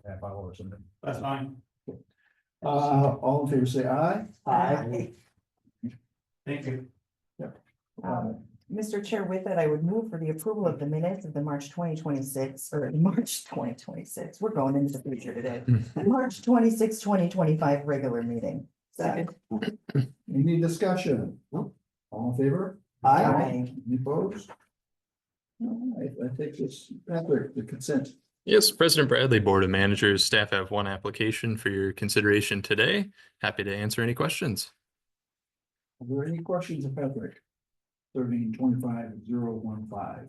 half hour or something. That's fine. All in favor, say aye. Aye. Thank you. Mr. Chair, with that, I would move for the approval of the minutes of the March 2026, or March 2026, we're going into the future today. March 26, 2025 regular meeting. Second. Any discussion? No. All in favor? Aye. Any opposed? All right, I think this, Patrick, the consent. Yes, President Bradley, Board of Managers, staff have one application for your consideration today. Happy to answer any questions. Are there any questions of Patrick? 13-25-015.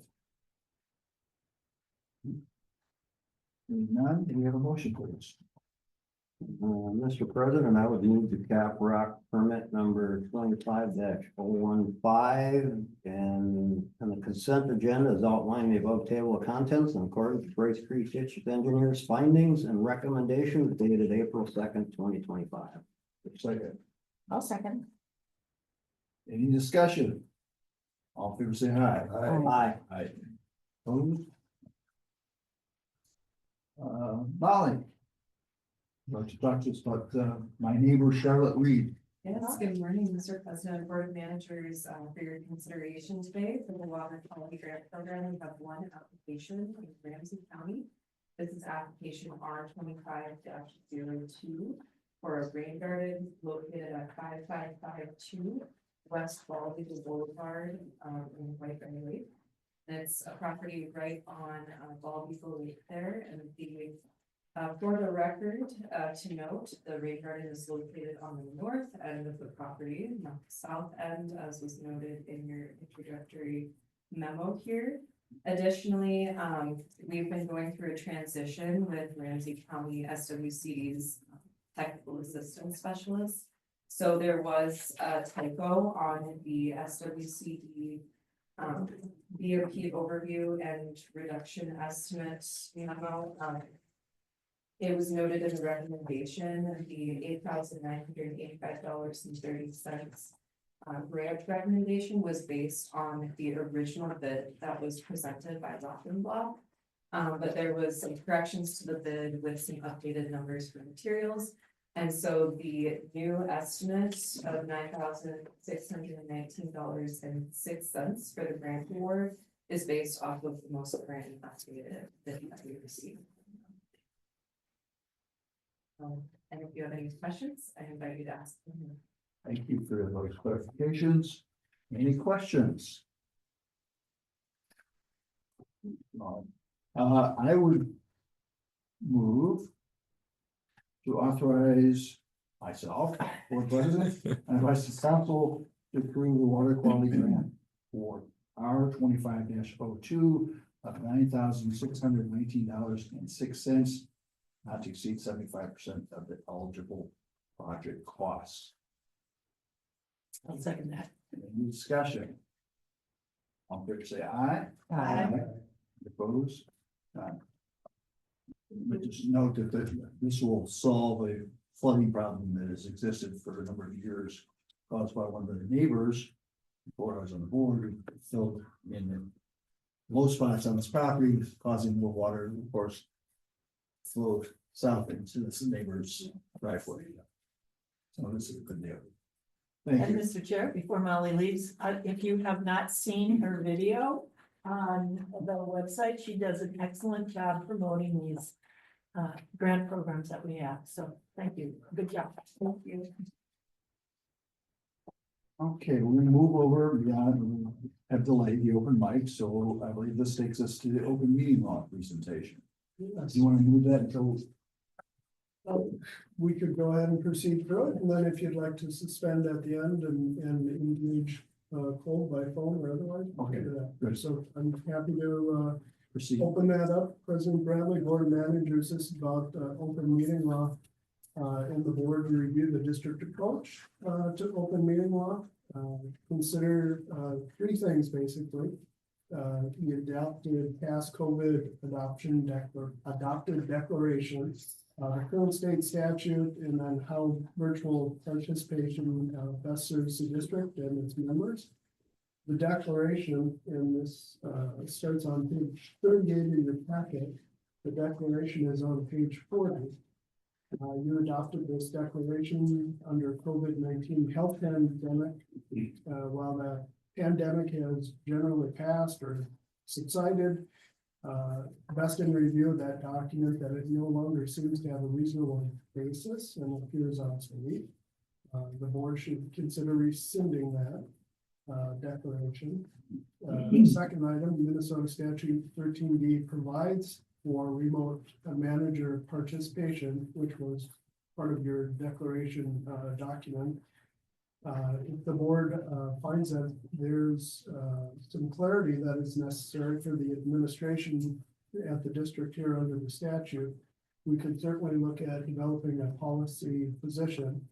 Hearing none, do we have a motion, please? Mr. President, I would move the Cap Rock permit number 25-015 and on the consent agenda is outlined the above table of contents in accordance with Grace Creek District Engineer's findings and recommendations dated April 2nd, 2025. Second. I'll second. Any discussion? All in favor, say aye. Aye. Aye. Opposed? Molly. I'd like to talk to us about, my neighbor Charlotte Reed. Yes, good morning, Mr. President, Board of Managers, for your consideration today for the Water Quality Grant Program. We have one application in Ramsey County. This is application R 25-02 for a rain garden located at 5552 West Baldy Boulevard, in White Bear Lake. And it's a property right on Baldy Lake there, and the for the record, to note, the rain garden is located on the north end of the property, not the south end, as was noted in your introductory memo here. Additionally, we've been going through a transition with Ramsey County SWCD's technical assistance specialist. So there was a typo on the SWCD BOP overview and reduction estimate memo. It was noted in the recommendation, the $8,985.30 grant recommendation was based on the original bid that was presented by Rockenblock. But there was some corrections to the bid with some updated numbers for materials. And so the new estimate of $9,619.06 for the grant award is based off of the most current updated bid that we received. And if you have any questions, I invite you to ask them. Thank you for those clarifications. Any questions? I would move to authorize myself, board president, and vice council to approve the water quality grant for R 25-02 of $9,619.06. Not to exceed 75% of the eligible project costs. I'll second that. Any discussion? All in favor, say aye. Aye. Opposed? But just note that this will solve a flooding problem that has existed for a number of years caused by one of the neighbors. Before I was on the board, who filled in the low spots on this property, causing more water, of course, flowed south into this neighbor's driveway. So this is a good deal. Thank And you. Mr. Chair, before Molly leaves, if you have not seen her video on the website, she does an excellent job promoting these grant programs that we have. So thank you. Good job. Thank you. Okay, we're gonna move over beyond, have delayed the open mic, so I believe this takes us to the open meeting law presentation. Do you want to move that until? We could go ahead and proceed through it, and then if you'd like to suspend at the end and engage Cole by phone or otherwise. Okay, do that. good. So I'm happy to Proceed. open that up. President Bradley, Board of Managers, this is about open meeting law. And the board to review the district approach to open meeting law. Consider three things basically. The adopted past COVID adopted declaration, current state statute, and then how virtual participation best serves the district and its members. The declaration in this starts on page 38 in your packet. The declaration is on page 40. You adopted this declaration under COVID-19 health pandemic. While the pandemic has generally passed or subsided, best in review of that document that it no longer seems to have a reasonable basis and appears obsolete. The board should consider rescinding that declaration. The second item, Minnesota statute 13D provides for remote manager participation, which was part of your declaration document. If the board finds that there's some clarity that is necessary for the administration at the district here under the statute, we could certainly look at developing a policy position.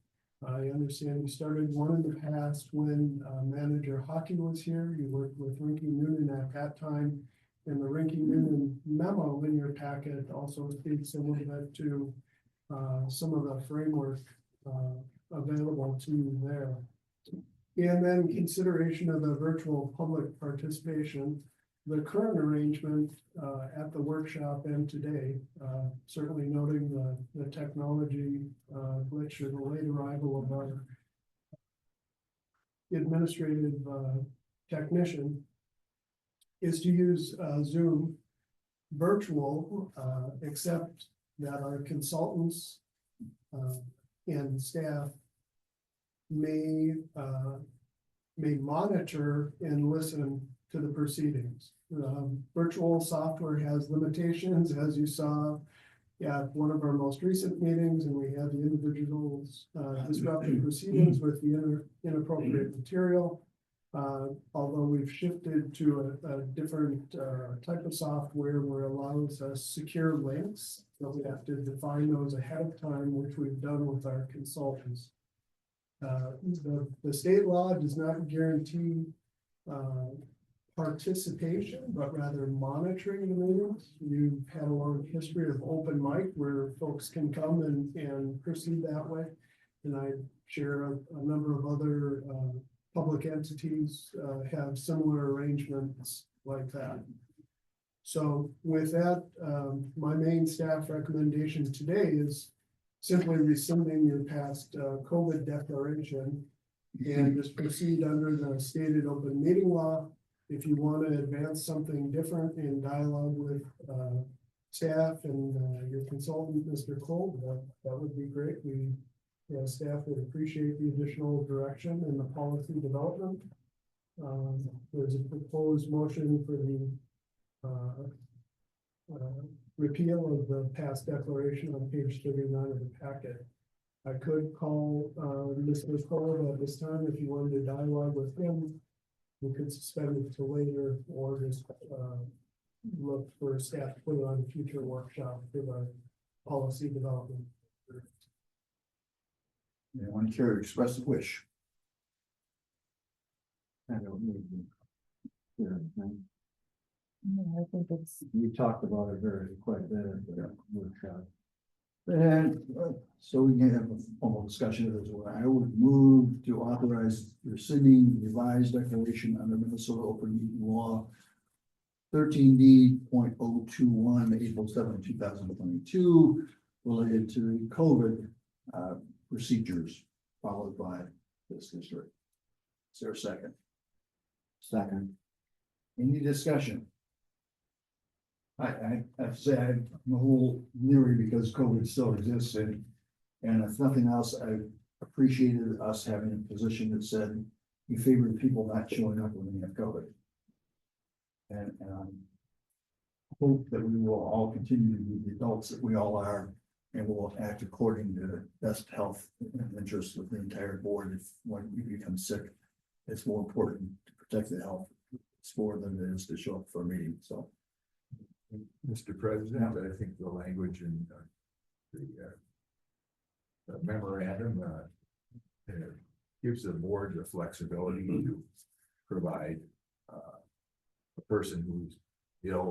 I understand you started one in the past when Manager Hockey was here. You worked with Rinky Noonan at that time. And the Rinky Noonan memo in your packet also speaks a little bit to some of the framework available to you there. And then consideration of the virtual public participation. The current arrangement at the workshop and today, certainly noting the technology glitch or the late arrival of our administrative technician, is to use Zoom virtual, except that our consultants and staff may monitor and listen to the proceedings. Virtual software has limitations, as you saw at one of our most recent meetings, and we had the individuals disrupting proceedings with the inappropriate material. Although we've shifted to a different type of software where it allows us secure links, but we have to define those ahead of time, which we've done with our consultants. The state law does not guarantee participation, but rather monitoring the meetings. You've had a long history of open mic where folks can come and proceed that way. And I share a number of other public entities have similar arrangements like that. So with that, my main staff recommendation today is simply rescinding your past COVID declaration and just proceed under the stated open meeting law. If you want to advance something different in dialogue with staff and your consultant, Mr. Cole, that would be great. Staff would appreciate the additional direction in the policy development. There's a proposed motion for the repeal of the past declaration on page 39 of the packet. I could call Mr. Cole at this time if you wanted to dialogue with him. We could suspend it till later or just look for staff to put it on a future workshop for the policy development. Anyone care to express a wish? I don't need to hear anything. I think it's, You talked about it quite a bit at the workshop. And so we can have a formal discussion of this. I would move to authorize rescinding the revised declaration under Minnesota Open Meeting Law 13D.021, April 7, 2022, related to the COVID procedures followed by this district. Is there a second? Second. Any discussion? I have to say I'm a little leery because COVID still exists and if nothing else, I appreciated us having a position that said we favored people not showing up when we have COVID. And hope that we will all continue to be the adults that we all are and will act according to best health and interest of the entire board. If when you become sick, it's more important to protect the health. It's more than it is to show up for a meeting, so. Mr. President, I think the language in the memorandum gives the board the flexibility to provide a person who's ill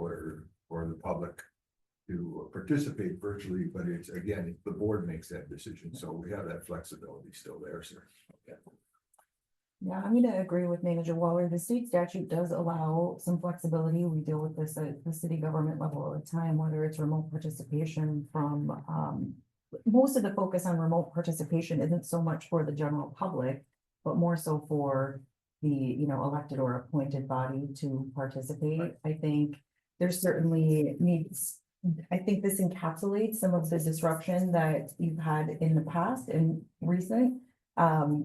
or the public to participate virtually, but it's again, the board makes that decision, so we have that flexibility still there, sir. Okay. Yeah, I'm gonna agree with Manager Waller. The state statute does allow some flexibility. We deal with this at the city government level all the time, whether it's remote participation from, most of the focus on remote participation isn't so much for the general public, but more so for the, elected or appointed body to participate. I think there's certainly needs, I think this encapsulates some of the disruption that you've had in the past and recent.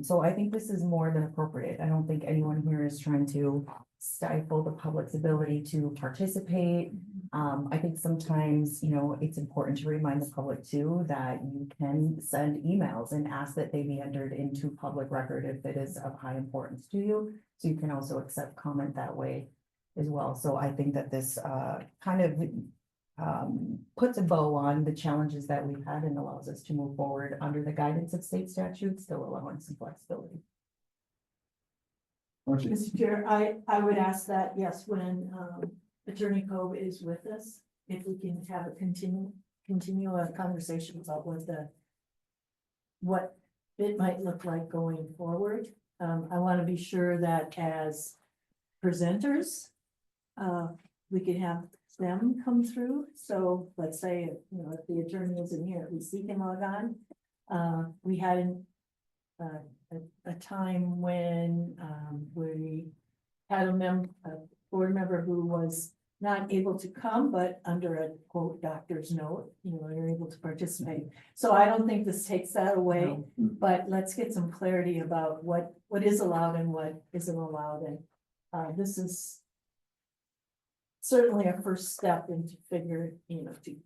So I think this is more than appropriate. I don't think anyone here is trying to stifle the public's ability to participate. I think sometimes, it's important to remind the public too, that you can send emails and ask that they be entered into public record if it is of high importance to you. So you can also accept comment that way as well. So I think that this, kind of puts a bow on the challenges that we've had and allows us to move forward under the guidance of state statutes, still allowing some flexibility. Mr. Chair, I would ask that, yes, when Attorney Cove is with us, if we can have a continue a conversation about what it might look like going forward. I want to be sure that as presenters, we could have them come through. So let's say, if the attorney isn't here, at least he can log on. We had a time when we had a board member who was not able to come, but under a quote doctor's note, you're able to participate. So I don't think this takes that away, but let's get some clarity about what is allowed and what isn't allowed. And this is certainly a first step into to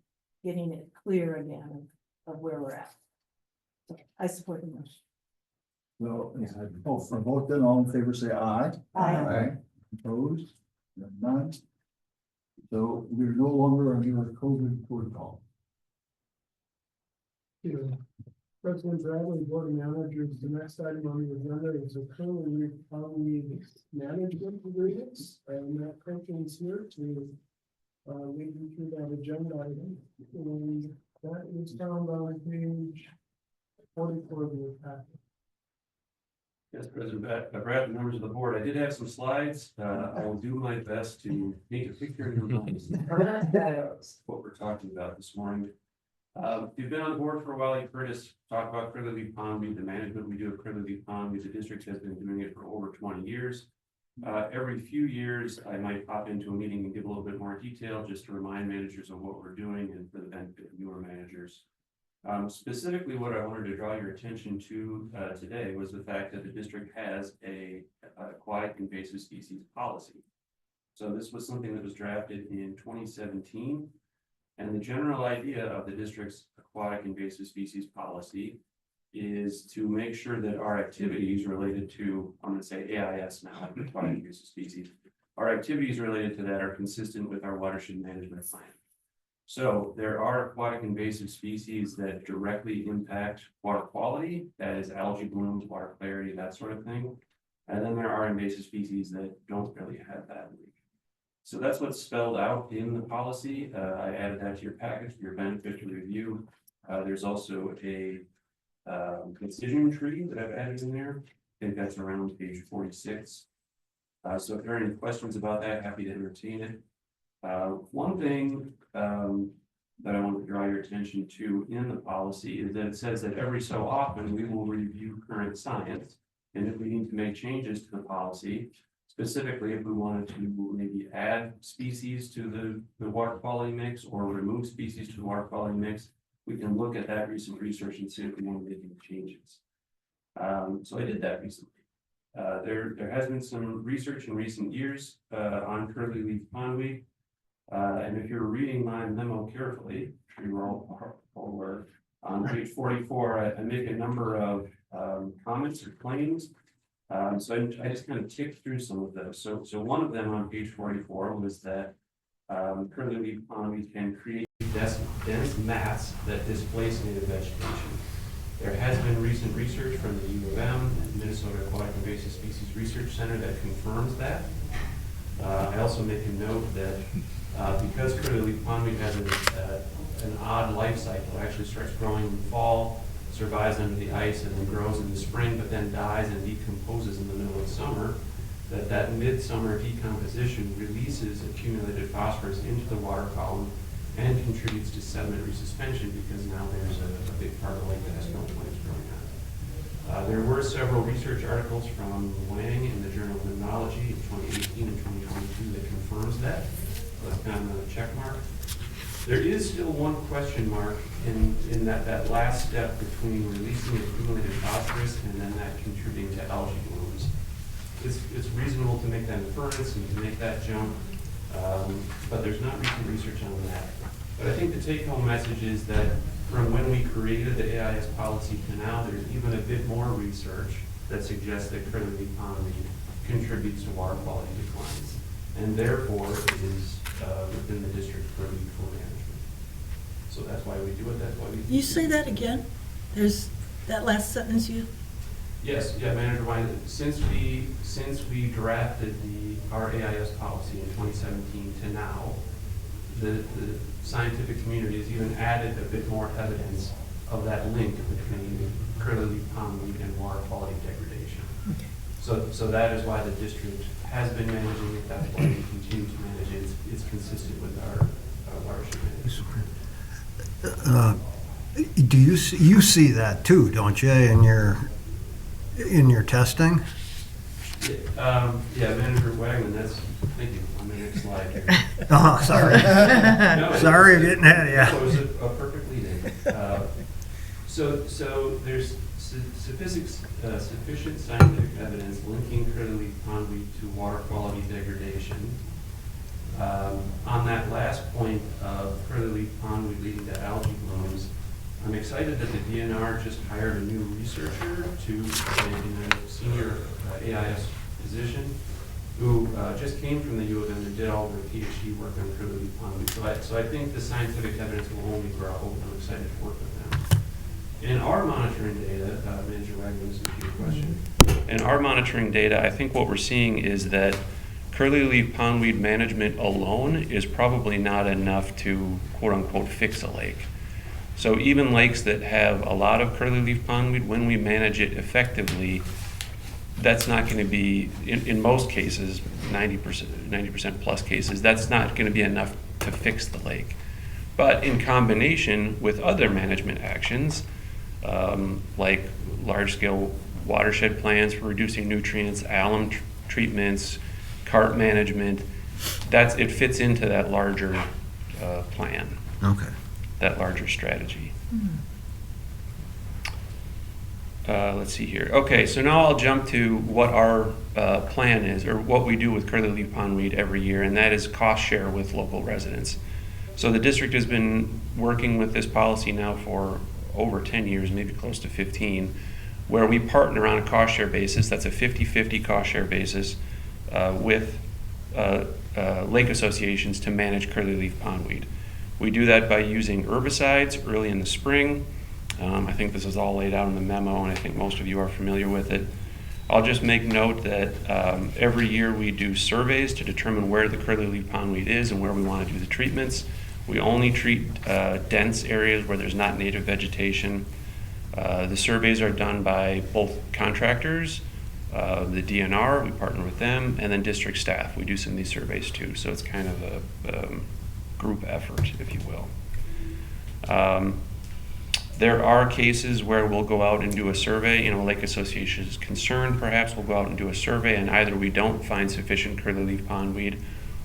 getting it clear again of where we're at. So I support the motion. Well, for vote then, all in favor, say aye. Aye. Opposed? None. So we're no longer under a COVID protocol. President Bradley, Board of Managers, the next item on the agenda is a currently management agreements. Matt Perkins here to lead you through that agenda item. And that is found on page 44 of the packet. Yes, President Brad, members of the board, I did have some slides. I will do my best to paint a picture in your minds. What we're talking about this morning. If you've been on the board for a while, you've heard us talk about Critterley Leaf Pond, the management we do at Critterley Leaf Pond. The district has been doing it for over 20 years. Every few years, I might pop into a meeting and give a little bit more detail just to remind managers of what we're doing and for the benefit of newer managers. Specifically, what I wanted to draw your attention to today was the fact that the district has a aquatic invasive species policy. So this was something that was drafted in 2017. And the general idea of the district's aquatic invasive species policy is to make sure that our activities related to, I'm going to say AIS now, aquatic invasive species, our activities related to that are consistent with our watershed management plan. So there are aquatic invasive species that directly impact water quality, that is algae blooms, water clarity, that sort of thing. And then there are invasive species that don't really have that. So that's what's spelled out in the policy. I added that to your package for your benefit to review. There's also a decision tree that I've added in there. I think that's around page 46. So if there are any questions about that, happy to entertain it. One thing that I want to draw your attention to in the policy is that it says that every so often we will review current science. And if we need to make changes to the policy, specifically, if we wanted to maybe add species to the water quality mix or remove species to the water quality mix, we can look at that recent research and see if we want to make any changes. So I did that recently. There has been some research in recent years on Critterley Leaf Pond Week. And if you're reading my memo carefully, I'm sure you're all aware, on page 44, I make a number of comments or claims. So I just kind of ticked through some of those. So one of them on page 44 was that Critterley Leaf Pond Week can create dense mats that displace native vegetation. There has been recent research from the U of M and Minnesota Aquatic Invasive Species Research Center that confirms that. I also make a note that because Critterley Leaf Pond Week has an odd life cycle, it actually starts growing in fall, survives under the ice and then grows in the spring, but then dies and decomposes in the middle of summer, that midsummer decomposition releases accumulated phosphorus into the water column and contributes to sediment resuspension, because now there's a big part of the lake that has no plants growing on it. There were several research articles from Wang in the Journal of Mineralogy in 2018 and 2022 that confirms that. So that's kind of another check mark. There is still one question mark in that last step between releasing accumulated phosphorus and then that contributing to algae blooms. It's reasonable to make that inference and to make that jump, but there's not recent research on that. But I think the take-home message is that from when we created the AIS policy to now, there's even a bit more research that suggests that curly leaf pondweed contributes to water quality declines, and therefore it is within the district purview for management. So that's why we do it. That's why we. You say that again? There's that last sentence you. Yes, yeah, Manager Wine, since we drafted our AIS policy in 2017 to now, the scientific community has even added a bit more evidence of that link between curly leaf pondweed and water quality degradation. Okay. So that is why the district has been managing it. That's why we continue to manage it. It's consistent with our watershed management. Do you see that too, don't you, in your testing? Yeah, Manager Wagman, thank you, on the next slide here. Oh, sorry. No, Sorry, I didn't have you. That was a perfect lead-in. So there's sufficient scientific evidence linking curly leaf pondweed to water quality degradation. On that last point of curly leaf pondweed leading to algae blooms, I'm excited that the DNR just hired a new researcher in a senior AIS position, who just came from the U of M and did all their PhD work on curly leaf pondweed. So I think the scientific evidence will only grow. I'm excited to work with them. In our monitoring data, Manager Wagner, this is your question. In our monitoring data, I think what we're seeing is that curly leaf pondweed management alone is probably not enough to quote unquote fix a lake. So even lakes that have a lot of curly leaf pondweed, when we manage it effectively, that's not going to be, in most cases, 90% plus cases, that's not going to be enough to fix the lake. But in combination with other management actions, like large-scale watershed plans for reducing nutrients, alum treatments, carp management, it fits into that larger plan. Okay. That larger strategy. Let's see here. Okay, so now I'll jump to what our plan is, or what we do with curly leaf pondweed every year, and that is cost share with local residents. So the district has been working with this policy now for over 10 years, maybe close to 15, where we partner on a cost share basis. That's a 50-50 cost share basis with lake associations to manage curly leaf pondweed. We do that by using herbicides early in the spring. I think this is all laid out in the memo, and I think most of you are familiar with it. I'll just make note that every year we do surveys to determine where the curly leaf pondweed is and where we want to do the treatments. We only treat dense areas where there's not native vegetation. The surveys are done by both contractors, the DNR, we partner with them, and then district staff. We do some of these surveys too, so it's kind of a group effort, if you will. There are cases where we'll go out and do a survey, a lake association is concerned, perhaps we'll go out and do a survey, and either we don't find sufficient curly leaf pondweed,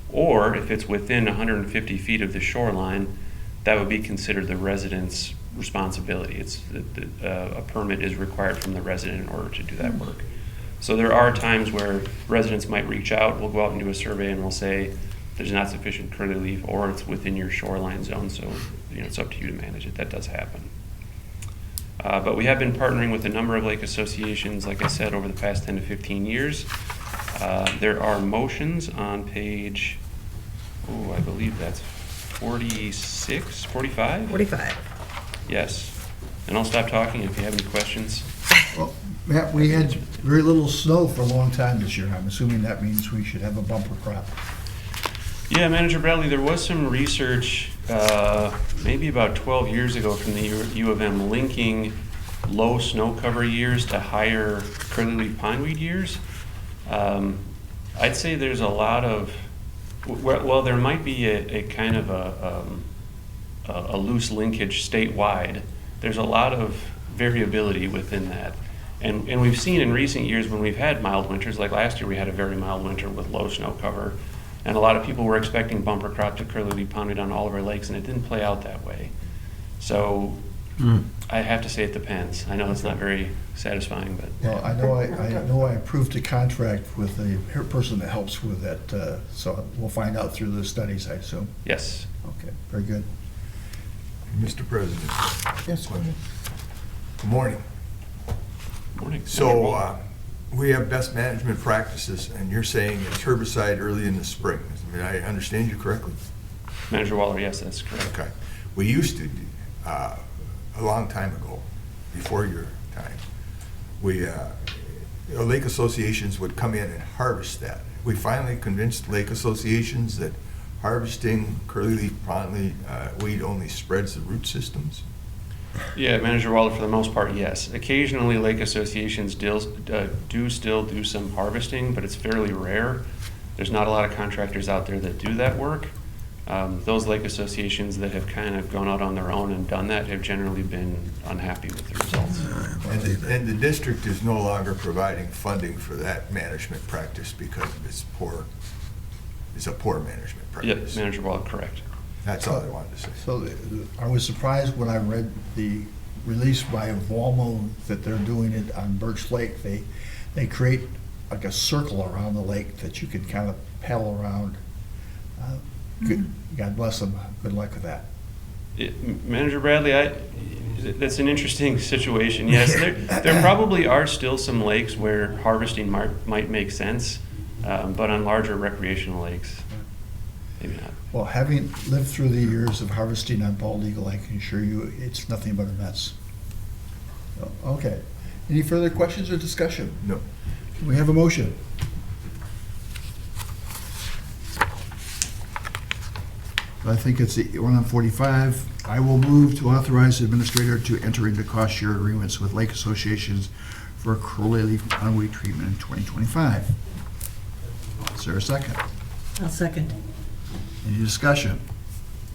or if it's within 150 feet of the shoreline, that would be considered the resident's responsibility. A permit is required from the resident in order to do that work. So there are times where residents might reach out, we'll go out and do a survey, and we'll say, there's not sufficient curly leaf, or it's within your shoreline zone, so it's up to you to manage it. That does happen. But we have been partnering with a number of lake associations, like I said, over the past 10 to 15 years. There are motions on page, I believe that's 46, 45? 45. Yes. And I'll stop talking if you have any questions. Well, Matt, we had very little snow for a long time this year. I'm assuming that means we should have a bumper crop. Yeah, Manager Bradley, there was some research maybe about 12 years ago from the U of M linking low snow cover years to higher curly leaf pondweed years. I'd say there's a lot of, well, there might be a kind of a loose linkage statewide. There's a lot of variability within that. And we've seen in recent years when we've had mild winters, like last year we had a very mild winter with low snow cover. And a lot of people were expecting bumper crop to curly leaf pondweed on all of our lakes, and it didn't play out that way. So I have to say it depends. I know it's not very satisfying, but. Well, I know I approved a contract with a person that helps with that, so we'll find out through the studies, I assume. Yes. Okay, very good. Mr. President. Yes, go ahead. Good morning. Morning. So, we have best management practices, and you're saying it's herbicide early in the spring. Did I understand you correctly? Manager Waller, yes, that's correct. Okay. We used to, a long time ago, before your time, lake associations would come in and harvest that. We finally convinced lake associations that harvesting curly leaf pondweed weed only spreads the root systems. Yeah, Manager Waller, for the most part, yes. Occasionally, lake associations do still do some harvesting, but it's fairly rare. There's not a lot of contractors out there that do that work. Those lake associations that have kind of gone out on their own and done that have generally been unhappy with the results. And the district is no longer providing funding for that management practice because it's a poor management practice. Yep, Manager Waller, correct. That's all I wanted to say. So I was surprised when I read the release by Walmo that they're doing it on Birch Lake. They create like a circle around the lake that you can kind of paddle around. God bless them. Good luck with that. Manager Bradley, that's an interesting situation. Yes, there probably are still some lakes where harvesting might make sense, but on larger recreational lakes, maybe not. Well, having lived through the years of harvesting on bald eagle, I can assure you it's nothing but a mess. Okay. Any further questions or discussion? No. We have a motion. I think it's the one on 45. I will move to authorize the administrator to enter into cost share agreements with lake associations for curly leaf pondweed treatment in 2025. Is there a second? I'll second. Any discussion?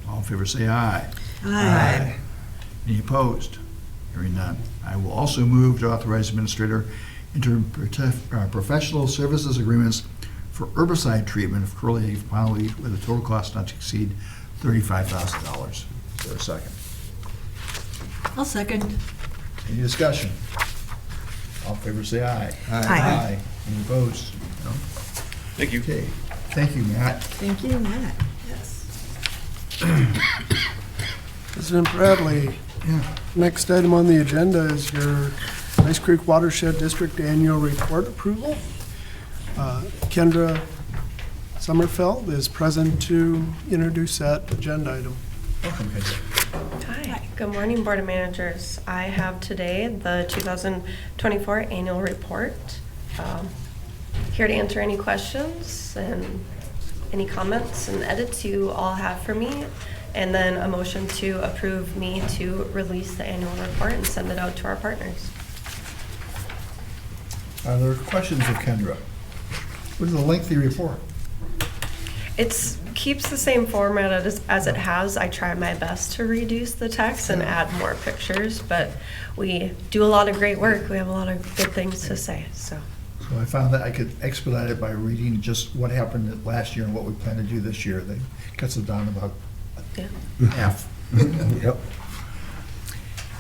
All in favor say aye. Aye. Any opposed? Hearing none. I will also move to authorize administrator enter professional services agreements for herbicide treatment of curly leaf pondweed with a total cost not to exceed $35,000. Is there a second? I'll second. Any discussion? All in favor say aye. Aye. Any opposed? No? Thank you. Okay, thank you, Matt. Thank you, Matt. Yes. President Bradley, Yeah. next item on the agenda is your Ice Creek Watershed District Annual Report approval. Kendra Sommerfeld is present to introduce that agenda item. Welcome, Kendra. Hi, good morning, Board of Managers. I have today the 2024 Annual Report. Here to answer any questions and any comments and edits you all have for me, and then a motion to approve me to release the annual report and send it out to our partners. Are there questions of Kendra? What is a lengthy report? It keeps the same format as it has. I try my best to reduce the text and add more pictures, but we do a lot of great work. We have a lot of good things to say, so. So I found that I could expedite it by reading just what happened last year and what we plan to do this year. That cuts it down about half. Yep.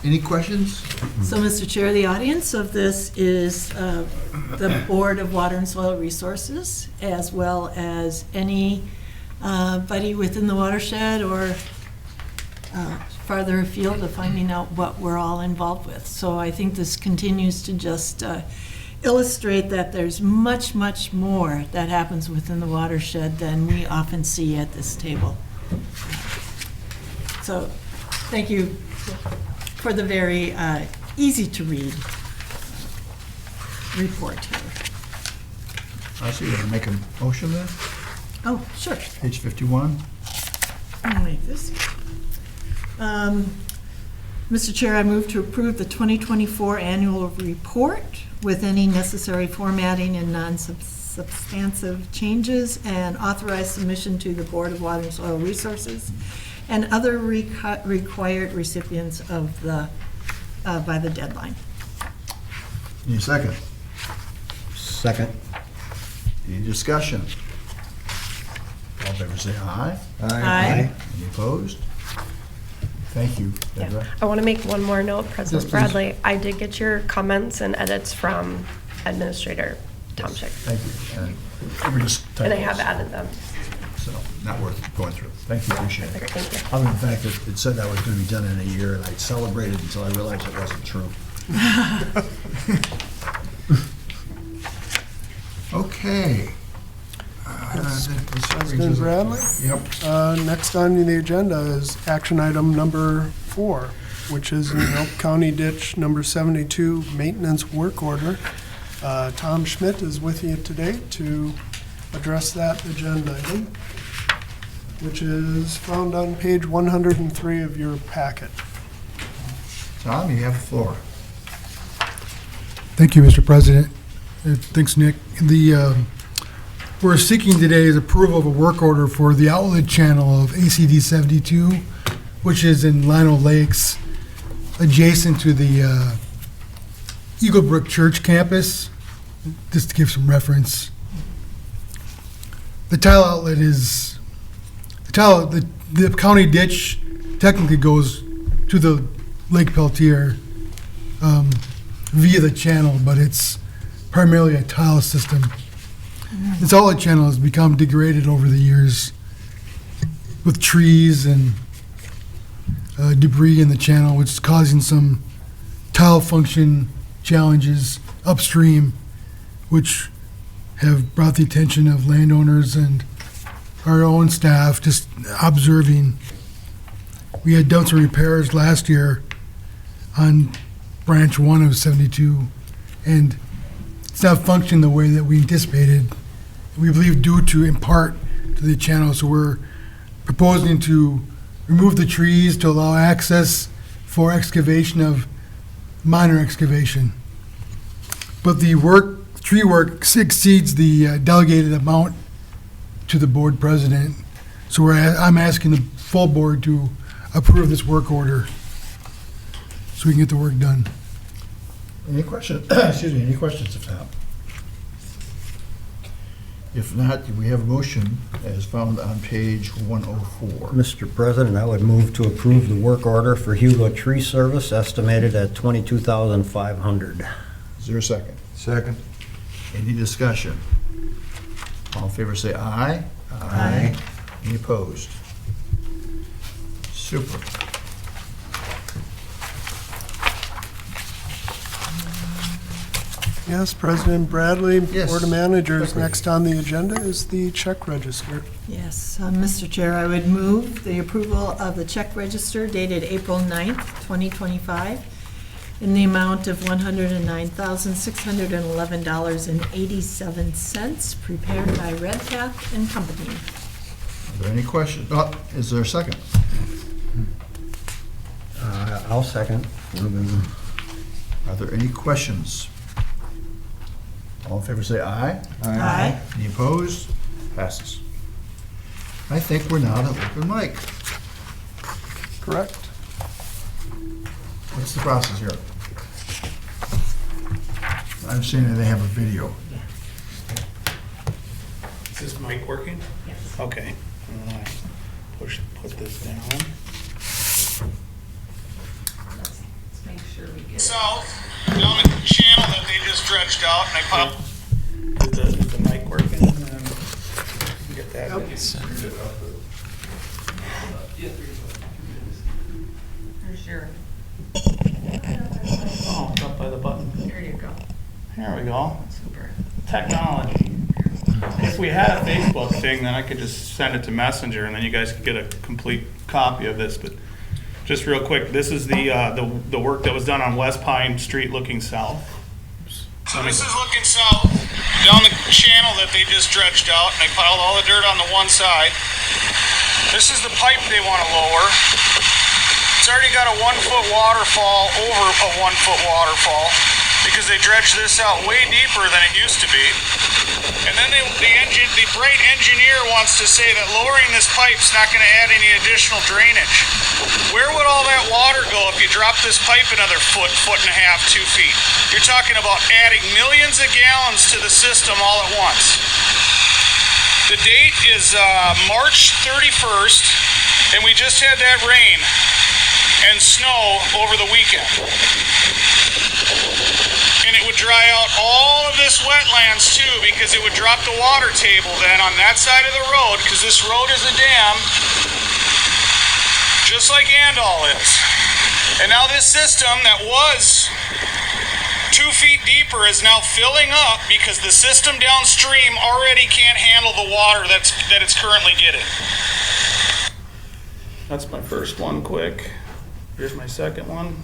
Any questions? So, Mr. Chair, the audience of this is the Board of Water and Soil Resources, as well as anybody within the watershed or farther afield of finding out what we're all involved with. So I think this continues to just illustrate that there's much, much more that happens within the watershed than we often see at this table. So thank you for the very easy to read report here. I see, you make a motion then? Oh, sure. Page 51. I'll make this. Mr. Chair, I move to approve the 2024 annual report with any necessary formatting and non-substantive changes, and authorize submission to the Board of Water and Soil Resources and other required recipients of the, by the deadline. Any second? Second. Any discussion? All in favor say aye. Aye. Any opposed? Thank you, Deborah. I want to make one more note, President Yes, please. Bradley. I did get your comments and edits from Administrator Tomczyk, Thank you. And we're just and I have typos, added them. so not worth going through. Thank you, appreciate Okay, it. thank you. Other than the fact that it said that was going to be done in a year, and I celebrated until I realized it wasn't true. Okay. President Bradley? Yep. Next on the agenda is action item number 4, which is an Elk County Ditch number 72 maintenance work order. Tom Schmidt is with you today to address that agenda item, which is found on page 103 of your packet. Tom, you have the floor. Thank you, Mr. President. Thanks, Nick. We're seeking today is approval of a work order for the outlet channel of ACD 72, which is in Lino Lakes, adjacent to the Eagle Brook Church campus. Just to give some reference, the tile outlet is the county ditch technically goes to the Lake Peltier via the channel, but it's primarily a tile system. This outlet channel has become degraded over the years with trees and debris in the channel, which is causing some tile function challenges upstream, which have brought the attention of landowners and our own staff just observing. We had done some repairs last year on branch 1 of 72, and it's not functioning the way that we anticipated. We believe due to, in part, to the channel. So we're proposing to remove the trees to allow access for excavation of minor excavation. But the tree work exceeds the delegated amount to the board president. So I'm asking the full board to approve this work order so we can get the work done. Any questions? Excuse me, any questions of Tom? If not, we have a motion as found on page 104. Mr. President, I would move to approve the work order for Hugo Tree Service estimated at $22,500. Is there a second? Second. Any discussion? All in favor say aye. Aye. Any opposed? Super. Yes, President Bradley, Yes. Board of Managers, Quickly. next on the agenda is the check register. Yes, Mr. Chair, I would move the approval of the check register dated April 9th, 2025, in the amount of $109,611.87, prepared by Red Path and Company. Are there any questions? Is there a second? I'll second. Are there any questions? All in favor say aye. Aye. Any opposed? Passes. I think we're now at open mic. Correct. What's the process here? I'm seeing that they have a video. Is this mic working? Yes. Okay. I'm gonna put this down. Let's make sure we get. South, down the channel that they just dredged out, and I popped. Is the mic working? Get that. Here's your, Oh, it's up by the button. there you go. There we go. Super. Technology. If we had a Facebook thing, then I could just send it to Messenger, and then you guys could get a complete copy of this, but just real quick, this is the work that was done on West Pine Street looking south. So this is looking south, down the channel that they just dredged out, and they piled all the dirt on the one side. This is the pipe they want to lower. It's already got a 1-foot waterfall over a 1-foot waterfall because they dredged this out way deeper than it used to be. And then the bright engineer wants to say that lowering this pipe's not going to add any additional drainage. Where would all that water go if you drop this pipe another foot, foot and a half, 2 feet? You're talking about adding millions of gallons to the system all at once. The date is March 31st, and we just had that rain and snow over the weekend. And it would dry out all of this wetlands too, because it would drop the water table then on that side of the road, because this road is a dam, just like Andal is. And now this system that was 2 feet deeper is now filling up because the system downstream already can't handle the water that it's currently getting. That's my first one quick. Here's my second one.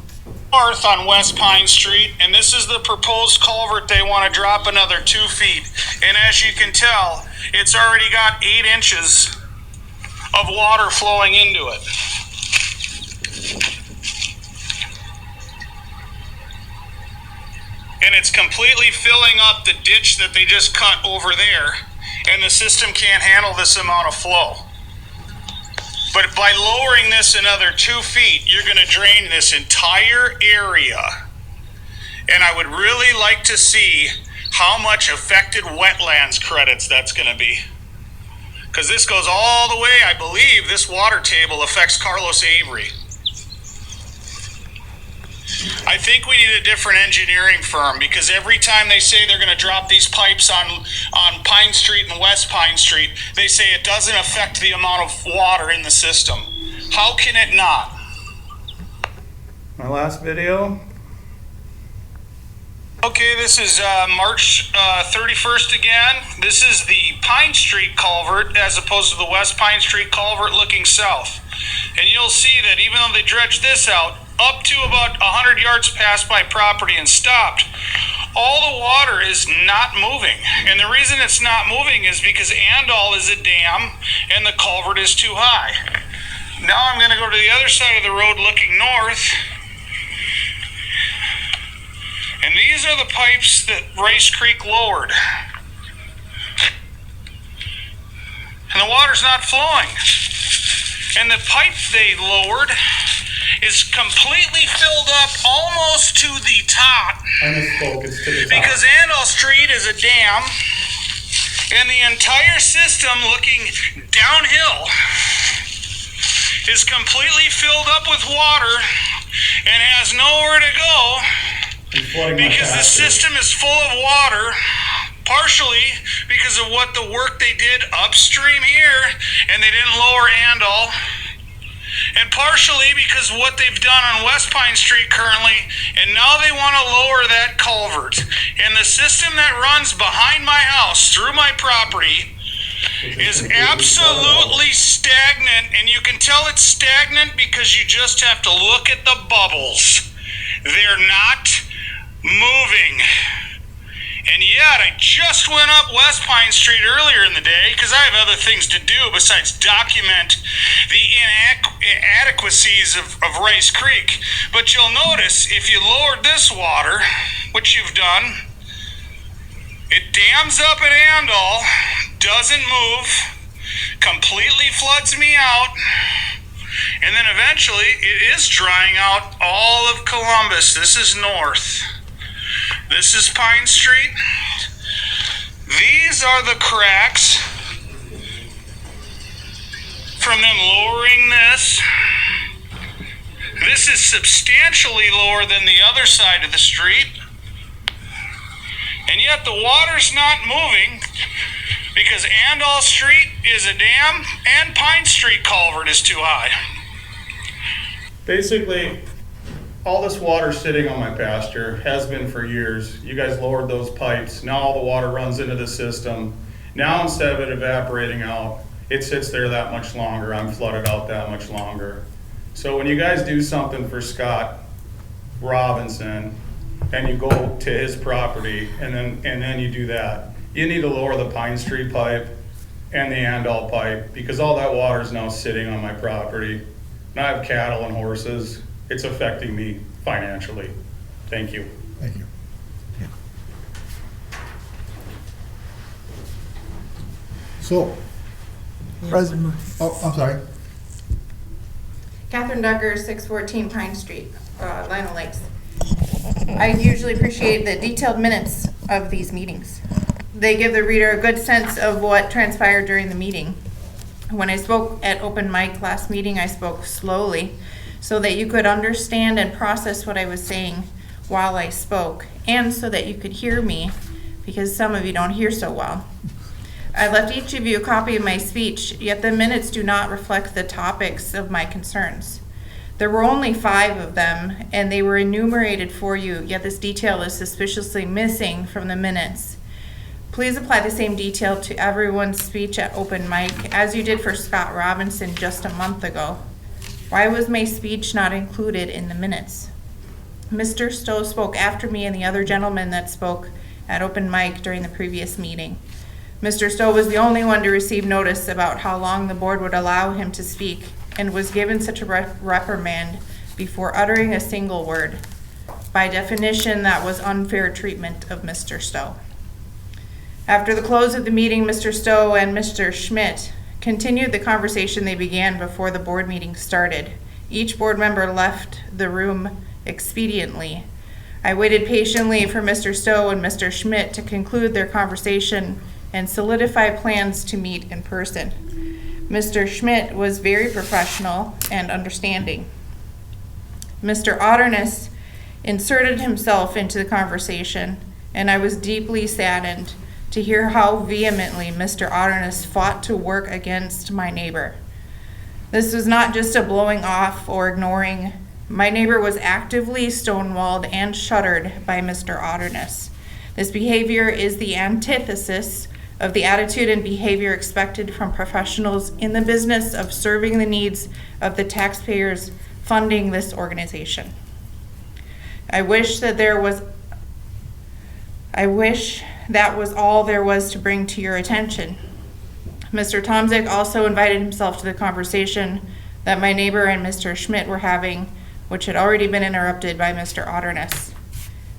North on West Pine Street, and this is the proposed culvert. They want to drop another 2 feet. And as you can tell, it's already got 8 inches of water flowing into it. And it's completely filling up the ditch that they just cut over there, and the system can't handle this amount of flow. But by lowering this another 2 feet, you're going to drain this entire area. And I would really like to see how much affected wetlands credits that's going to be. Because this goes all the way, I believe this water table affects Carlos Avery. I think we need a different engineering firm, because every time they say they're going to drop these pipes on Pine Street and West Pine Street, they say it doesn't affect the amount of water in the system. How can it not? My last video. Okay, this is March 31st again. This is the Pine Street culvert as opposed to the West Pine Street culvert looking south. And you'll see that even though they dredged this out, up to about 100 yards past my property and stopped, all the water is not moving. And the reason it's not moving is because Andal is a dam and the culvert is too high. Now I'm going to go to the other side of the road looking north. And these are the pipes that Rice Creek lowered. And the water's not flowing. And the pipe they lowered is completely filled up almost to the top. I misspoke, it's to the top. Because Andal Street is a dam, and the entire system looking downhill is completely filled up with water and has nowhere to go because the system is full of water, partially because of what the work they did upstream here, and they didn't lower Andal. And partially because of what they've done on West Pine Street currently, and now they want to lower that culvert. And the system that runs behind my house through my property is absolutely stagnant, and you can tell it's stagnant because you just have to look at the bubbles. They're not moving. And yet, I just went up West Pine Street earlier in the day because I have other things to do besides document the inadequacies of Rice Creek. But you'll notice if you lowered this water, which you've done, it dams up at Andal, doesn't move, completely floods me out, and then eventually it is drying out all of Columbus. This is north. This is Pine Street. These are the cracks from them lowering this. This is substantially lower than the other side of the street. And yet the water's not moving because Andal Street is a dam and Pine Street culvert is too high. Basically, all this water sitting on my pasture has been for years. You guys lowered those pipes. Now all the water runs into the system. Now instead of it evaporating out, it sits there that much longer. I'm flooded out that much longer. So when you guys do something for Scott Robinson and you go to his property and then you do that, you need to lower the Pine Street pipe and the Andal pipe because all that water is now sitting on my property. and I have cattle and horses. It's affecting me financially. Thank you. Thank you. So, President, oh, I'm sorry. Catherine Ducker, 614 Pine Street, Lionel Lakes. I usually appreciate the detailed minutes of these meetings. They give the reader a good sense of what transpired during the meeting. When I spoke at open mic last meeting, I spoke slowly so that you could understand and process what I was saying while I spoke, and so that you could hear me, because some of you don't hear so well. I left each of you a copy of my speech, yet the minutes do not reflect the topics of my concerns. There were only 5 of them, and they were enumerated for you, yet this detail is suspiciously missing from the minutes. Please apply the same detail to everyone's speech at open mic as you did for Scott Robinson just a month ago. Why was my speech not included in the minutes? Mr. Stowe spoke after me and the other gentleman that spoke at open mic during the previous meeting. Mr. Stowe was the only one to receive notice about how long the board would allow him to speak, and was given such a reprimand before uttering a single word. By definition, that was unfair treatment of Mr. Stowe. After the close of the meeting, Mr. Stowe and Mr. Schmidt continued the conversation they began before the board meeting started. Each board member left the room expediently. I waited patiently for Mr. Stowe and Mr. Schmidt to conclude their conversation and solidify plans to meet in person. Mr. Schmidt was very professional and understanding. Mr. Otterness inserted himself into the conversation, and I was deeply saddened to hear how vehemently Mr. Otterness fought to work against my neighbor. This was not just a blowing off or ignoring. My neighbor was actively stonewalled and shuttered by Mr. Otterness. This behavior is the antithesis of the attitude and behavior expected from professionals in the business of serving the needs of the taxpayers funding this organization. I wish that was all there was to bring to your attention. Mr. Tomzik also invited himself to the conversation that my neighbor and Mr. Schmidt were having, which had already been interrupted by Mr. Otterness.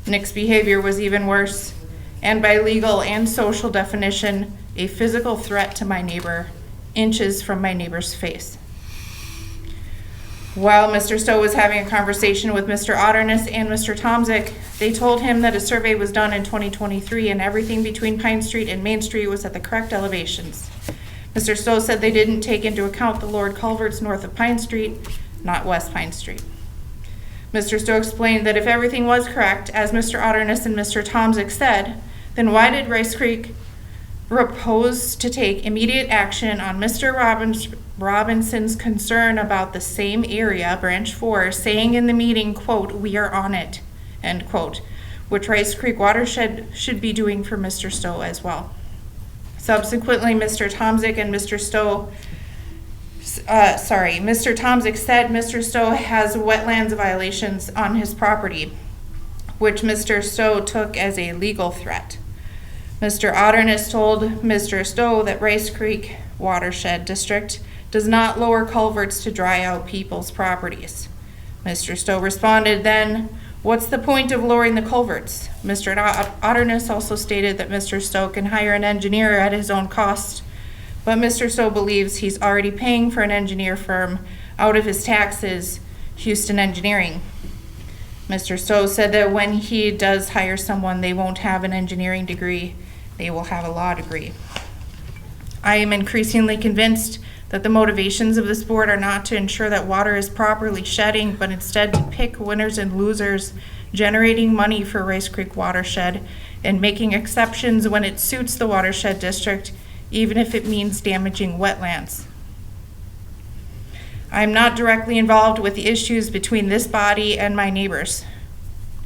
Nick's behavior was even worse, and by legal and social definition, a physical threat to my neighbor, inches from my neighbor's face. While Mr. Stowe was having a conversation with Mr. Otterness and Mr. Tomzik, they told him that a survey was done in 2023 and everything between Pine Street and Main Street was at the correct elevations. Mr. Stowe said they didn't take into account the lowered culverts north of Pine Street, not West Pine Street. Mr. Stowe explained that if everything was correct, as Mr. Otterness and Mr. Tomzik said, then why did Rice Creek propose to take immediate action on Mr. Robinson's concern about the same area, Branch 4, saying in the meeting, quote, "We are on it," end quote, which Rice Creek Watershed should be doing for Mr. Stowe as well. Subsequently, Mr. Tomzik said Mr. Stowe has wetlands violations on his property, which Mr. Stowe took as a legal threat. Mr. Otterness told Mr. Stowe that Rice Creek Watershed District does not lower culverts to dry out people's properties. Mr. Stowe responded then, "What's the point of lowering the culverts?" Mr. Otterness also stated that Mr. Stowe can hire an engineer at his own cost, but Mr. Stowe believes he's already paying for an engineer firm out of his taxes, Houston Engineering. Mr. Stowe said that when he does hire someone, they won't have an engineering degree, they will have a law degree. I am increasingly convinced that the motivations of this board are not to ensure that water is properly shedding, but instead to pick winners and losers, generating money for Rice Creek Watershed and making exceptions when it suits the Watershed District, even if it means damaging wetlands. I'm not directly involved with the issues between this body and my neighbors.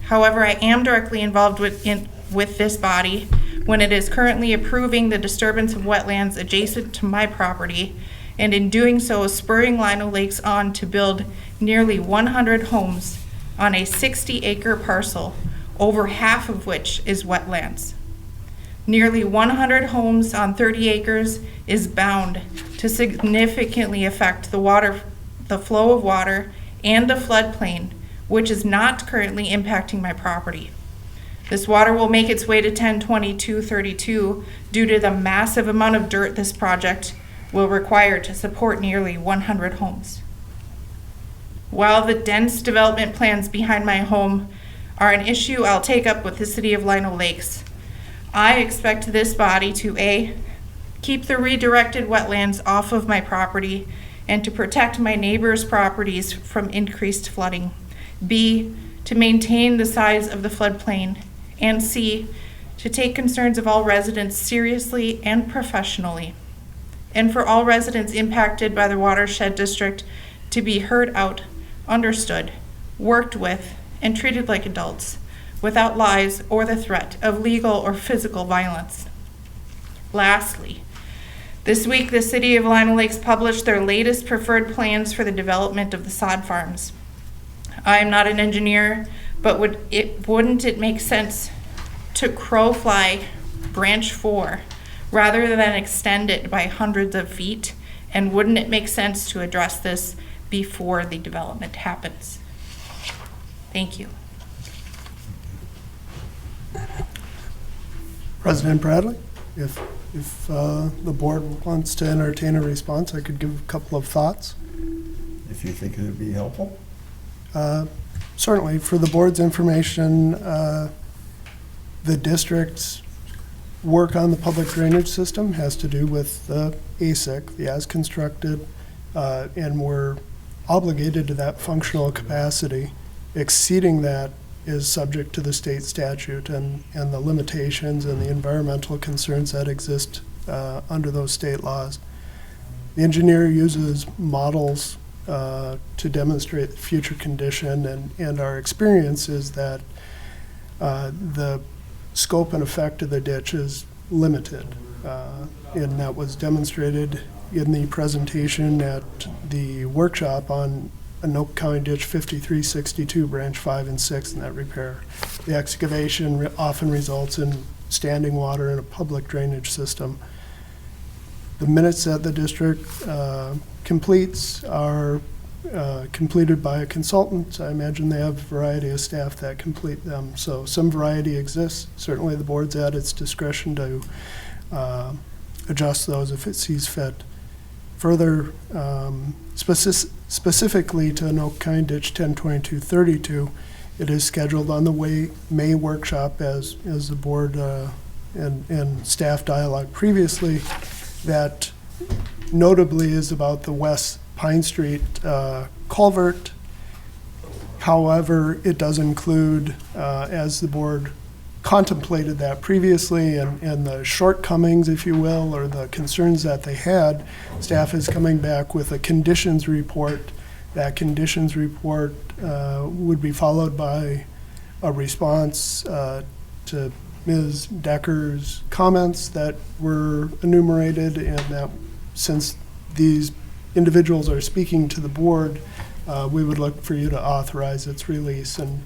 However, I am directly involved with this body when it is currently approving the disturbance of wetlands adjacent to my property, and in doing so, spurring Lionel Lakes on to build nearly 100 homes on a 60-acre parcel, over half of which is wetlands. Nearly 100 homes on 30 acres is bound to significantly affect the water the flow of water, and the floodplain, which is not currently impacting my property. This water will make its way to 102232 due to the massive amount of dirt this project will require to support nearly 100 homes. While the dense development plans behind my home are an issue I'll take up with the City of Lino Lakes, I expect this body to A, keep the redirected wetlands off of my property and to protect my neighbors' properties from increased flooding. B, to maintain the size of the floodplain. And C, to take concerns of all residents seriously and professionally. And for all residents impacted by the Watershed District to be heard out, understood, worked with, and treated like adults, without lies or the threat of legal or physical violence. Lastly, this week the City of Lino Lakes published their latest preferred plans for the development of the sod farms. I am not an engineer, but wouldn't it make sense to crow fly branch 4 rather than extend it by hundreds of feet? And wouldn't it make sense to address this before the development happens? Thank you. President Bradley, if the board wants to entertain a response, I could give a couple of thoughts. If you think it would be helpful. Certainly, for the board's information, the district's work on the public drainage system has to do with the ASIC, the as constructed, and we're obligated to that functional capacity. Exceeding that is subject to the state statute and the limitations and the environmental concerns that exist under those state laws. The engineer uses models to demonstrate the future condition, and our experience is that the scope and effect of the ditch is limited. And that was demonstrated in the presentation at the workshop on Anoka County Ditch 5362, branch 5 and 6 in that repair. The excavation often results in standing water in a public drainage system. The minutes that the district completes are completed by a consultant. I imagine they have a variety of staff that complete them. So some variety exists. Certainly the board's at its discretion to adjust those if it sees fit. Further, specifically to Anoka County Ditch 102232, it is scheduled on the May workshop as the board and staff dialogue previously. That notably is about the West Pine Street culvert. However, it does include, as the board contemplated that previously, and the shortcomings, if you will, or the concerns that they had, staff is coming back with a conditions report. That conditions report would be followed by a response to Ms. Decker's comments that were enumerated, and that since these individuals are speaking to the board, we would look for you to authorize its release and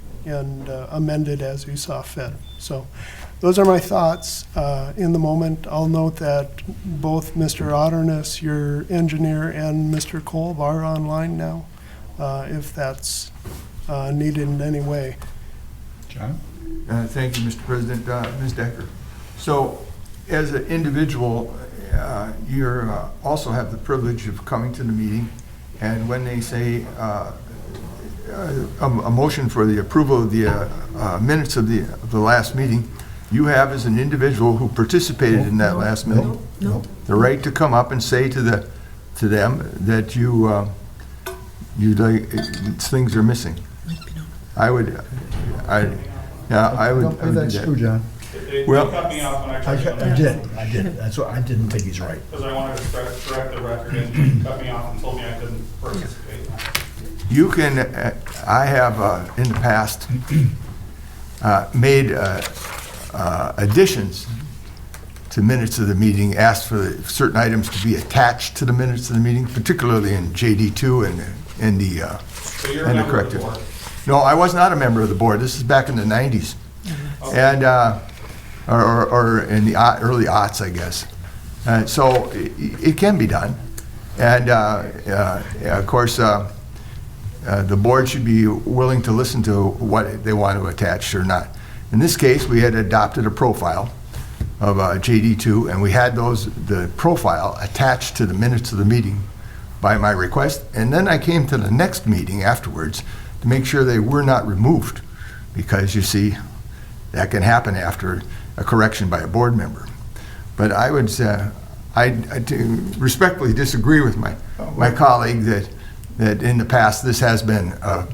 amend it as you saw fit. So those are my thoughts in the moment. I'll note that both Mr. Otterness, your engineer, and Mr. Kolb are online now, if that's needed in any way. John? Thank you, Mr. President. Ms. Decker. So as an individual, you also have the privilege of coming to the meeting, and when they say a motion for the approval of the minutes of the last meeting, you have, as an individual who participated in that last meeting, the right to come up and say to them that you things are missing. I would That's true, John. Well, Cut me off when I I did. That's what, I didn't think he's right. Because I wanted to correct the record, and you cut me off and told me I couldn't participate. you can, I have in the past made additions to minutes of the meeting, asked for certain items to be attached to the minutes of the meeting, particularly in JD2 and the So you're a member of the board? No, I was not a member of the board. This is back in the 90s. Okay. And, or in the early aughts, I guess. So it can be done. And of course, the board should be willing to listen to what they want to attach or not. In this case, we had adopted a profile of JD2, and we had the profile attached to the minutes of the meeting by my request. And then I came to the next meeting afterwards to make sure they were not removed, because you see, that can happen after a correction by a board member. But I would say, I respectfully disagree with my colleague that in the past, this has been a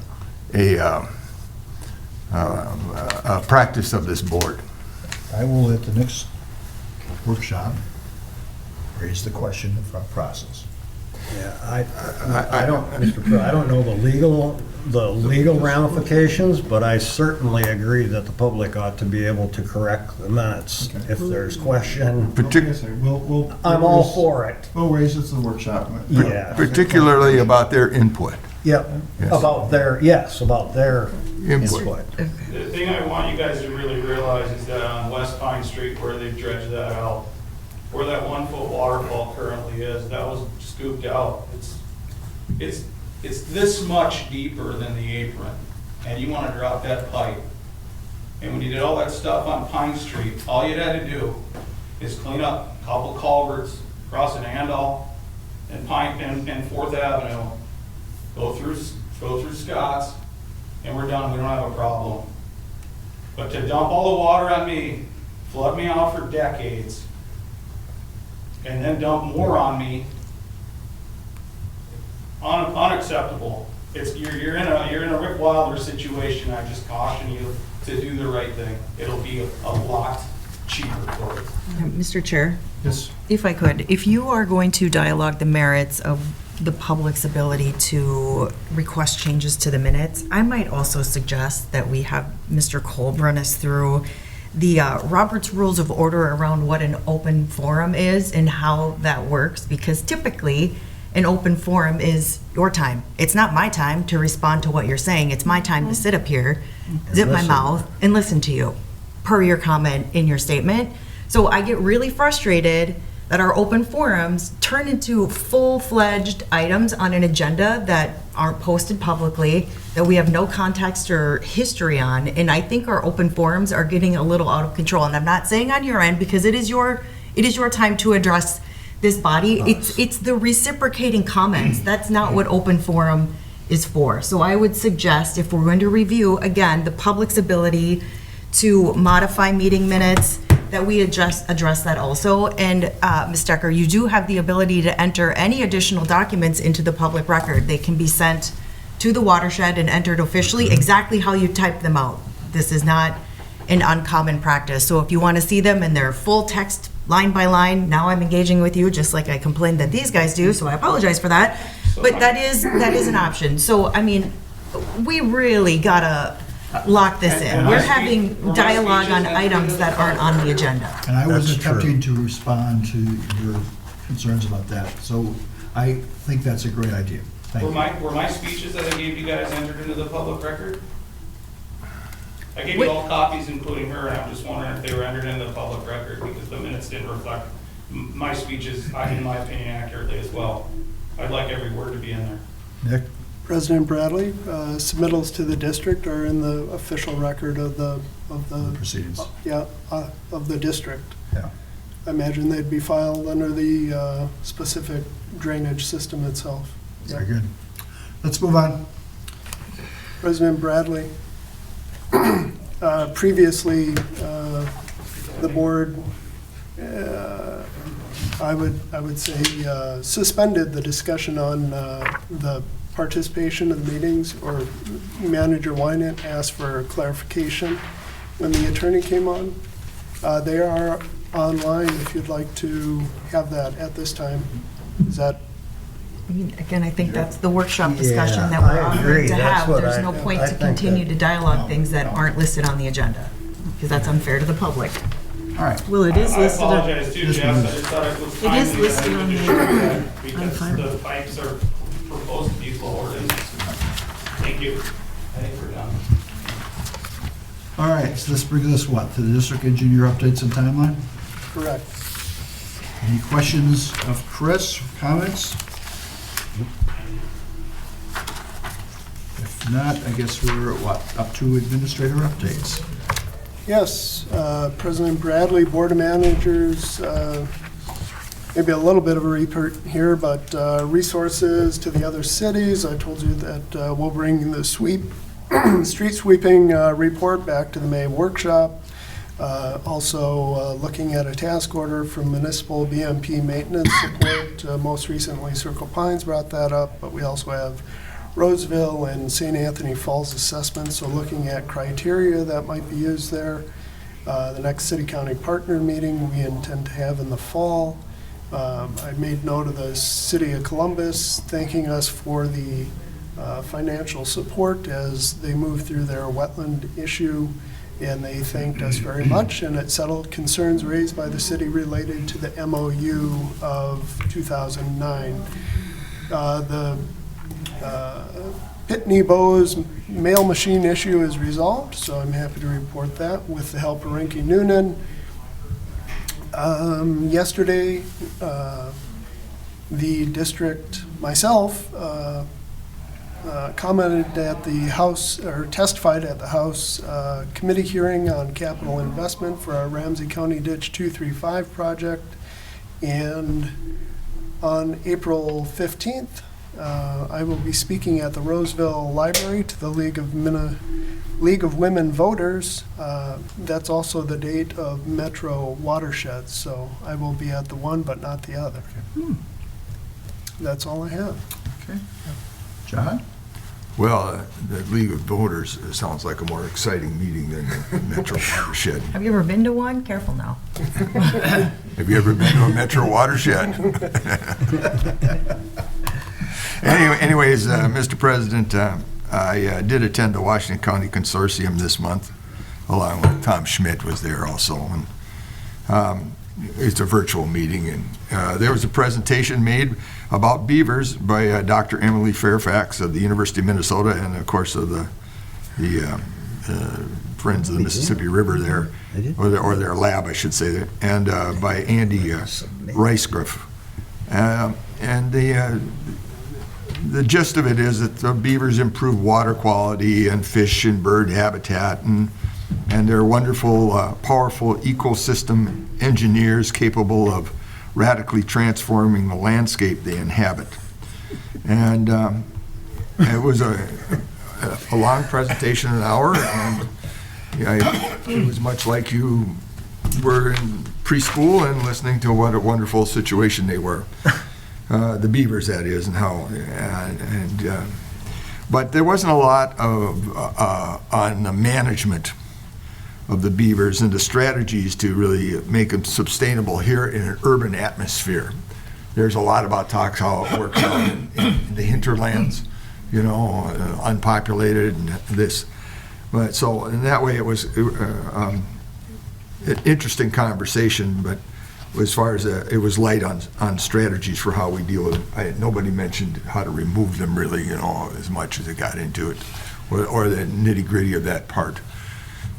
practice of this board. I will at the next workshop raise the question of process. Yeah, I don't, Mr. Pro, I don't know the legal ramifications, but I certainly agree that the public ought to be able to correct the minutes if there's question. I'm all for it. We'll raise it to the workshop. Yeah. Particularly about their input. Yep, Yes. about their input. The thing I want you guys to really realize is that on West Pine Street, where they've dredged that out, where that 1-foot waterfall currently is, that was scooped out. It's this much deeper than the apron, and you want to drop that pipe. And when you did all that stuff on Pine Street, all you had to do is clean up a couple culverts, crossing Andal and Pine and 4th Avenue, go through Scott's, and we're done. We don't have a problem. But to dump all the water on me, flood me out for decades, and then dump more on me, unacceptable. You're in a Rick Wilder situation. I just caution you to do the right thing. It'll be a lot cheaper for you. Mr. Chair, Yes. if I could, if you are going to dialogue the merits of the public's ability to request changes to the minutes, I might also suggest that we have Mr. Kolb run us through the Robert's Rules of Order around what an open forum is and how that works, because typically an open forum is your time. It's not my time to respond to what you're saying. It's my time to sit up here, zip my mouth, and listen to you, per your comment in your statement. So I get really frustrated that our open forums turn into full-fledged items on an agenda that aren't posted publicly, that we have no context or history on. And I think our open forums are getting a little out of control. And I'm not saying on your end, because it is your time to address this body. It's the reciprocating comments. That's not what open forum is for. So I would suggest, if we're going to review, again, the public's ability to modify meeting minutes, that we address that also. And Ms. Decker, you do have the ability to enter any additional documents into the public record. They can be sent to the Watershed and entered officially exactly how you type them out. This is not an uncommon practice. So if you want to see them in their full text, line by line, now I'm engaging with you just like I complained that these guys do, so I apologize for that. But that is an option. So, I mean, we really gotta lock this in. We're having dialogue on items that aren't on the agenda. And I was That's true. attempting to respond to your concerns about that. So I think that's a great idea. Thank Were you. my speeches that I gave you guys entered into the public record? I gave you all copies, including her, and I'm just wondering if they were entered into the public record, because the minutes didn't reflect my speeches, in my opinion, accurately as well. I'd like every word to be in there. Nick? President Bradley, submittals to the district are in the official record of the Proceedings. of the district. Yeah. I imagine they'd be filed under the specific drainage system itself. Very good. Let's move on. President Bradley, previously, the board, I would say, suspended the discussion on the participation in meetings, or Manager Wynant asked for clarification when the attorney came on. They are online if you'd like to have that at this time. Is that? I mean, again, I think that's the workshop discussion Yeah, that we're I on agree. to That's have. what There's I- no point I to think continue that- to dialogue things that aren't listed on the agenda, because that's unfair to the public. All right. Well, it is I listed on. apologize too, Jeff, I just thought it was It timely is that I listed needed on to the share agenda. that, I'm because fine. the pipes are proposed to be lowered. And thank you. I think we're done. All right, so this brings us what? To the district engineer updates and timeline? Correct. Any questions of Chris, comments? not, I guess we're, up to administrator updates. Yes, President Bradley, Board of Managers, maybe a little bit of a repeat here, but resources to the other cities. I told you that we'll bring the street sweeping report back to the May workshop. Also looking at a task order from municipal BMP maintenance support. Most recently, Circle Pines brought that up, but we also have Roseville and St. Anthony Falls assessments, so looking at criteria that might be used there. The next city-county partner meeting we intend to have in the fall. I made note of the City of Columbus thanking us for the financial support as they move through their wetland issue, and they thanked us very much, and it settled concerns raised by the city related to the MOU of 2009. The Pitney Bowes mail machine issue is resolved, so I'm happy to report that with the help of Rinky Noonan. Yesterday, the district, myself, commented at the House, or testified at the House committee hearing on capital investment for our Ramsey County Ditch 235 project. And on April 15th, I will be speaking at the Roseville Library to the League of Women Voters. That's also the date of Metro Watershed, so I will be at the one but not the other. That's all I have. Okay. John? Well, the League of Voters sounds like a more exciting meeting than the Metro Watershed. Have you ever been to one? Careful now. Have you ever been to a Metro Watershed? Anyways, Mr. President, I did attend the Washington County Consortium this month, along with Tom Schmidt was there also. And it's a virtual meeting, and there was a presentation made about beavers by Dr. Emily Fairfax of the University of Minnesota, and of course of the Friends of the Mississippi River there, or their lab, I should say, and by Andy Ricegrove. And the gist of it is that the beavers improve water quality and fish and bird habitat, and they're wonderful, powerful ecosystem engineers capable of radically transforming the landscape they inhabit. And it was a long presentation, an hour, and it was much like you were in preschool and listening to what a wonderful situation they were. The beavers, that is, and how, but there wasn't a lot of on the management of the beavers and the strategies to really make them sustainable here in an urban atmosphere. There's a lot about talks how it works out in the hinterlands, you know, unpopulated and this. But so in that way, it was an interesting conversation, but as far as it was light on strategies for how we deal with it. Nobody mentioned how to remove them really, you know, as much as it got into it, or the nitty-gritty of that part.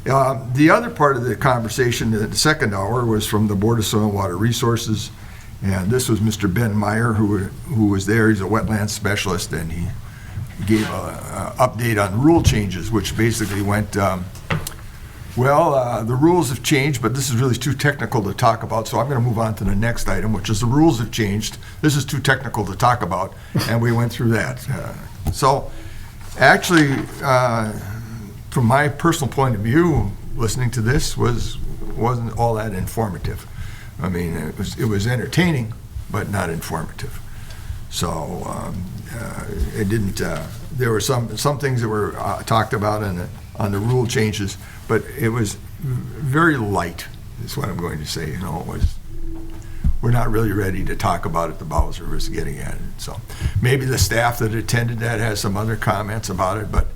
The other part of the conversation, the second hour, was from the Board of Soil and Water Resources, and this was Mr. Ben Meyer, who was there. He's a wetland specialist, and he gave an update on rule changes, which basically went, the rules have changed, but this is really too technical to talk about, so I'm going to move on to the next item, which is the rules have changed. This is too technical to talk about, and we went through that. So actually, from my personal point of view, listening to this wasn't all that informative. I mean, it was entertaining, but not informative. So it didn't. There were some things that were talked about on the rule changes, but it was very light. Is what I'm going to say. You know, we're not really ready to talk about it. The Bowser was getting at it. So maybe the staff that attended that has some other comments about it, but.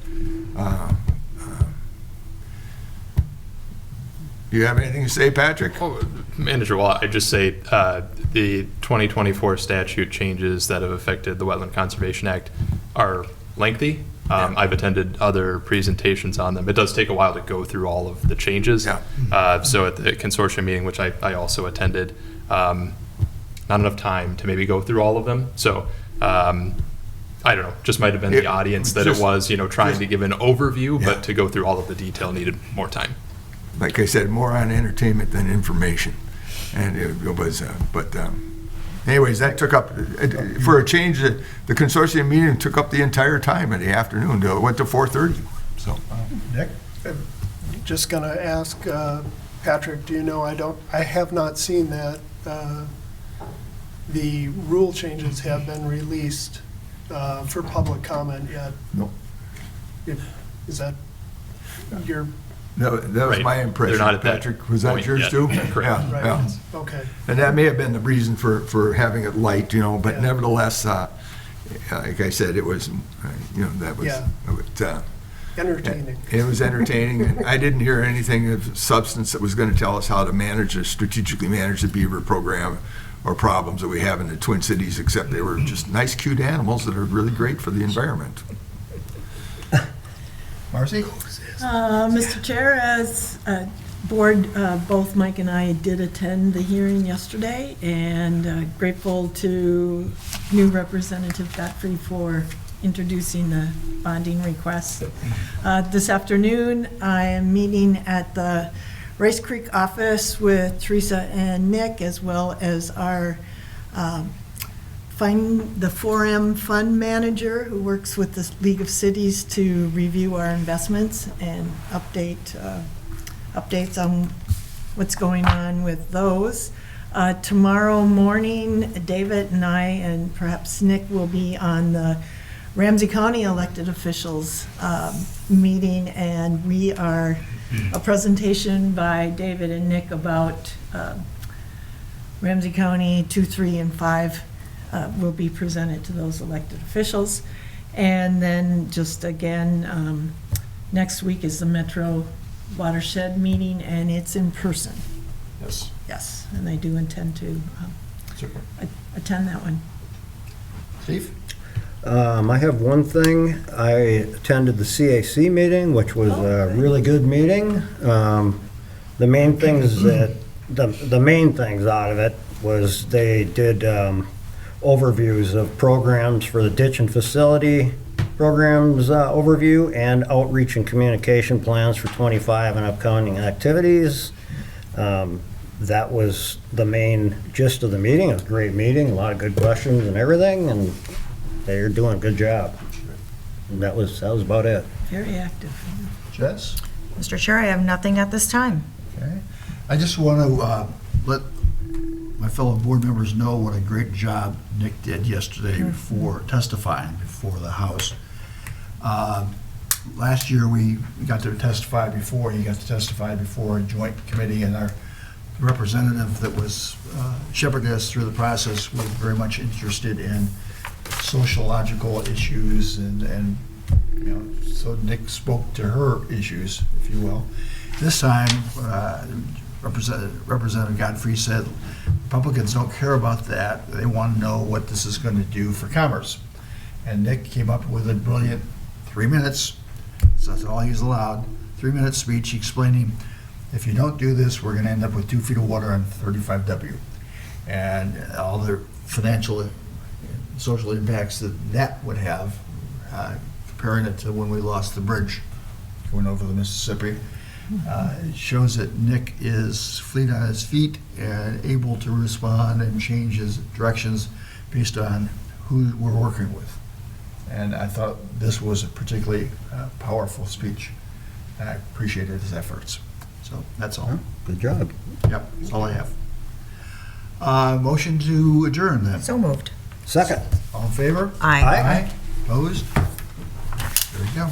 Do you have anything to say, Patrick? Oh, Manager Watt, I'd just say the 2024 statute changes that have affected the Wetland Conservation Act are lengthy. I've attended other presentations on them. It does take a while to go through all of the changes. So at the consortium meeting, which I also attended, not enough time to maybe go through all of them. So I don't know, just might have been the It- audience that just- it was, trying to give an overview, Yeah. but to go through all of the detail needed more time. Like I said, more on entertainment than information. And it was, anyways, that took up, for a change, the consortium meeting took up the entire time in the afternoon. It went to 4:30, so. Nick? Just gonna ask, Patrick, do you know, I have not seen that, the rule changes have been released, for public comment yet. No. Is that your, That was Right. my impression. They're not at that Patrick, was that point yours yet. too? Correct. Yeah, right, yeah. okay, And that may have been the reason for having it light, but Yeah. nevertheless, like I said, it was, that was, Yeah. Entertaining. it was entertaining. And I didn't hear anything of substance that was going to tell us how to strategically manage the beaver program or problems that we have in the Twin Cities, except they were just nice, cute animals that are really great for the environment. Marcy? Mr. Chair, as board, both Mike and I did attend the hearing yesterday, and grateful to new Representative Godfrey for introducing the bonding request. This afternoon, I am meeting at the Rice Creek office with Teresa and Nick, as well as our the 4M fund manager who works with the League of Cities to review our investments and updates on what's going on with those. Tomorrow morning, David and I, and perhaps Nick, will be on the Ramsey County elected officials meeting, and we are a presentation by David and Nick about Ramsey County 2, 3, and 5 will be presented to those elected officials. And then just again, next week is the Metro Watershed meeting, and it's in person. Yes. Yes, and I do intend to Super. attend that one. Steve? I have one thing. I attended the CAC meeting, which was a really good meeting. The main things the main things out of it was they did overviews of programs for the ditch and facility programs overview, and outreach and communication plans for 25 and upcoming activities. That was the main gist of the meeting. It was a great meeting, a lot of good questions and everything, and they're doing a good job. And that was about it. Very active. Jess? Mr. Chair, I have nothing at this time. Okay. I just want to let my fellow board members know what a great job Nick did yesterday before testifying before the House. Last year, we got to testify before, he got to testify before a joint committee, and our representative that was shepherding us through the process was very much interested in sociological issues, and so Nick spoke to her issues, if you will. This time, Representative Godfrey said Republicans don't care about that. They want to know what this is going to do for commerce. And Nick came up with a brilliant 3 minutes, so that's all he's allowed, 3-minute speech explaining, if you don't do this, we're going to end up with 2 feet of water on 35W. And all the financial and social impacts that would have, comparing it to when we lost the bridge going over the Mississippi. It shows that Nick is fleet on his feet and able to respond and change his directions based on who we're working with. And I thought this was a particularly powerful speech. I appreciated his efforts. So that's all. Good job. Yep, that's all I have. Motion to adjourn then. So moved. Second. All in favor? Aye. Opposed? There we go.